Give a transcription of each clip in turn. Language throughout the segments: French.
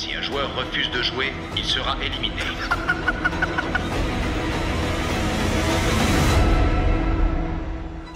Si un joueur refuse de jouer, il sera éliminé.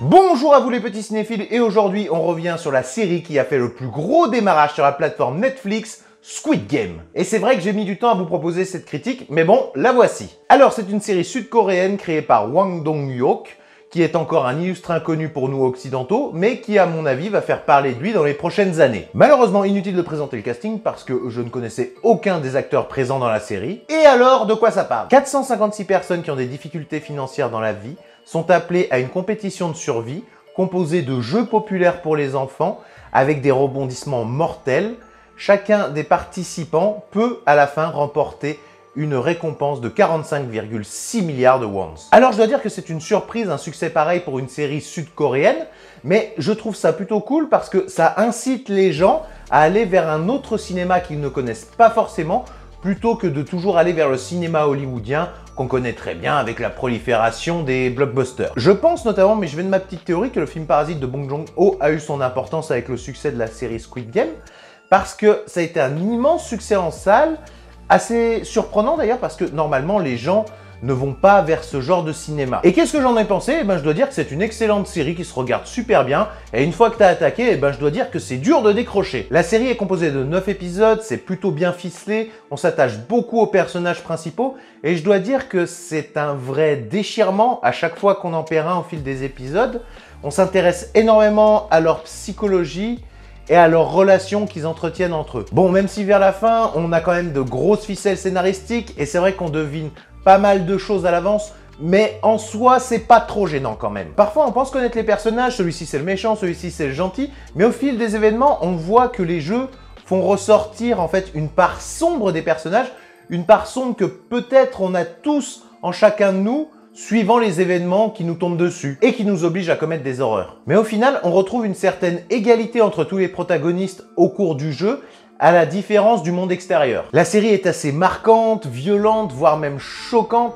Bonjour à vous les petits cinéphiles et aujourd'hui on revient sur la série qui a fait le plus gros démarrage sur la plateforme Netflix, Squid Game. Et c'est vrai que j'ai mis du temps à vous proposer cette critique, mais bon, la voici. Alors c'est une série sud-coréenne créée par Hwang Dong-hyuk, qui est encore un illustre inconnu pour nous occidentaux, mais qui à mon avis va faire parler de lui dans les prochaines années. Malheureusement inutile de présenter le casting parce que je ne connaissais aucun des acteurs présents dans la série. Et alors, de quoi ça parle? 456 personnes qui ont des difficultés financières dans la vie sont appelées à une compétition de survie composée de jeux populaires pour les enfants avec des rebondissements mortels. Chacun des participants peut à la fin remporter une récompense de 45,6 milliards de wons. Alors je dois dire que c'est une surprise, un succès pareil pour une série sud-coréenne, mais je trouve ça plutôt cool parce que ça incite les gens à aller vers un autre cinéma qu'ils ne connaissent pas forcément, plutôt que de toujours aller vers le cinéma hollywoodien qu'on connaît très bien avec la prolifération des blockbusters. Je pense notamment, mais je vais de ma petite théorie, que le film Parasite de Bong Joon-ho a eu son importance avec le succès de la série Squid Game, parce que ça a été un immense succès en salle, assez surprenant d'ailleurs parce que normalement les gens ne vont pas vers ce genre de cinéma. Et qu'est-ce que j'en ai pensé? Je dois dire que c'est une excellente série qui se regarde super bien et une fois que tu as attaqué, je dois dire que c'est dur de décrocher. La série est composée de 9 épisodes, c'est plutôt bien ficelé, on s'attache beaucoup aux personnages principaux et je dois dire que c'est un vrai déchirement à chaque fois qu'on en perd un au fil des épisodes. On s'intéresse énormément à leur psychologie et à leurs relations qu'ils entretiennent entre eux. Bon, même si vers la fin, on a quand même de grosses ficelles scénaristiques, et c'est vrai qu'on devine pas mal de choses à l'avance, mais en soi, c'est pas trop gênant quand même. Parfois, on pense connaître les personnages, celui-ci c'est le méchant, celui-ci c'est le gentil, mais au fil des événements, on voit que les jeux font ressortir en fait une part sombre des personnages, une part sombre que peut-être on a tous en chacun de nous, suivant les événements qui nous tombent dessus et qui nous obligent à commettre des horreurs. Mais au final, on retrouve une certaine égalité entre tous les protagonistes au cours du jeu, à la différence du monde extérieur. La série est assez marquante, violente, voire même choquante.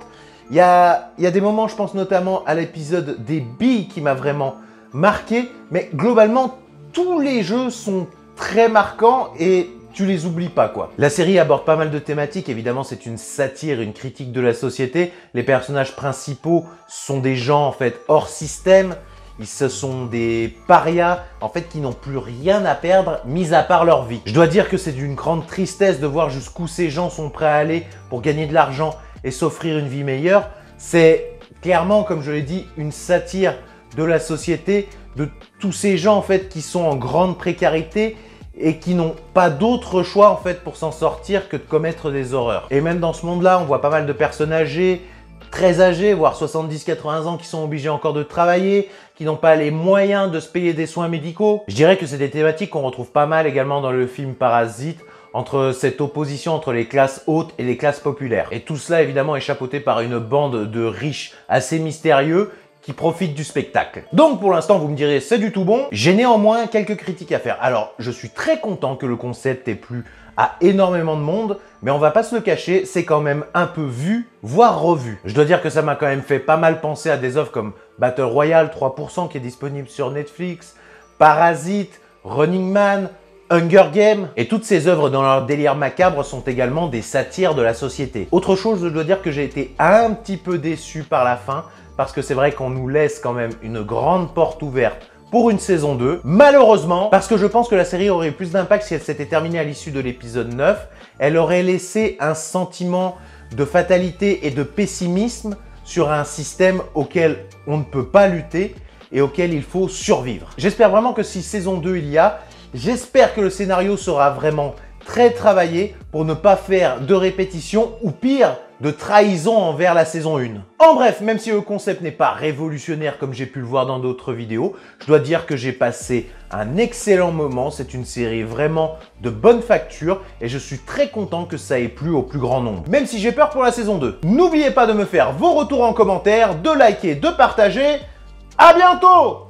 Il y a des moments, je pense notamment à l'épisode des billes qui m'a vraiment marqué, mais globalement, tous les jeux sont très marquants et tu les oublies pas quoi. La série aborde pas mal de thématiques, évidemment c'est une satire, une critique de la société. Les personnages principaux sont des gens en fait hors système, ce sont des parias en fait qui n'ont plus rien à perdre mis à part leur vie. Je dois dire que c'est d'une grande tristesse de voir jusqu'où ces gens sont prêts à aller pour gagner de l'argent et s'offrir une vie meilleure. C'est clairement, comme je l'ai dit, une satire de la société, de tous ces gens en fait qui sont en grande précarité et qui n'ont pas d'autre choix en fait pour s'en sortir que de commettre des horreurs. Et même dans ce monde-là, on voit pas mal de personnes âgées, très âgées, voire 70-80 ans, qui sont obligés encore de travailler, qui n'ont pas les moyens de se payer des soins médicaux. Je dirais que c'est des thématiques qu'on retrouve pas mal également dans le film Parasite, entre cette opposition entre les classes hautes et les classes populaires. Et tout cela évidemment est chapeauté par une bande de riches assez mystérieux qui profitent du spectacle. Donc pour l'instant, vous me direz, c'est du tout bon. J'ai néanmoins quelques critiques à faire. Alors, je suis très content que le concept ait plu à énormément de monde, mais on va pas se le cacher, c'est quand même un peu vu, voire revu. Je dois dire que ça m'a quand même fait pas mal penser à des offres comme Battle Royale 3% qui est disponible sur Netflix, Parasite, Running Man, Hunger Games, et toutes ces œuvres dans leur délire macabre sont également des satires de la société. Autre chose, je dois dire que j'ai été un petit peu déçu par la fin, parce que c'est vrai qu'on nous laisse quand même une grande porte ouverte pour une saison 2. Malheureusement, parce que je pense que la série aurait eu plus d'impact si elle s'était terminée à l'issue de l'épisode 9, elle aurait laissé un sentiment de fatalité et de pessimisme sur un système auquel on ne peut pas lutter et auquel il faut survivre. J'espère vraiment que si saison 2 il y a, j'espère que le scénario sera vraiment très travaillé pour ne pas faire de répétition ou pire, de trahison envers la saison 1. En bref, même si le concept n'est pas révolutionnaire comme j'ai pu le voir dans d'autres vidéos, je dois dire que j'ai passé un excellent moment. C'est une série vraiment de bonne facture et je suis très content que ça ait plu au plus grand nombre. Même si j'ai peur pour la saison 2. N'oubliez pas de me faire vos retours en commentaire, de liker, de partager. À bientôt!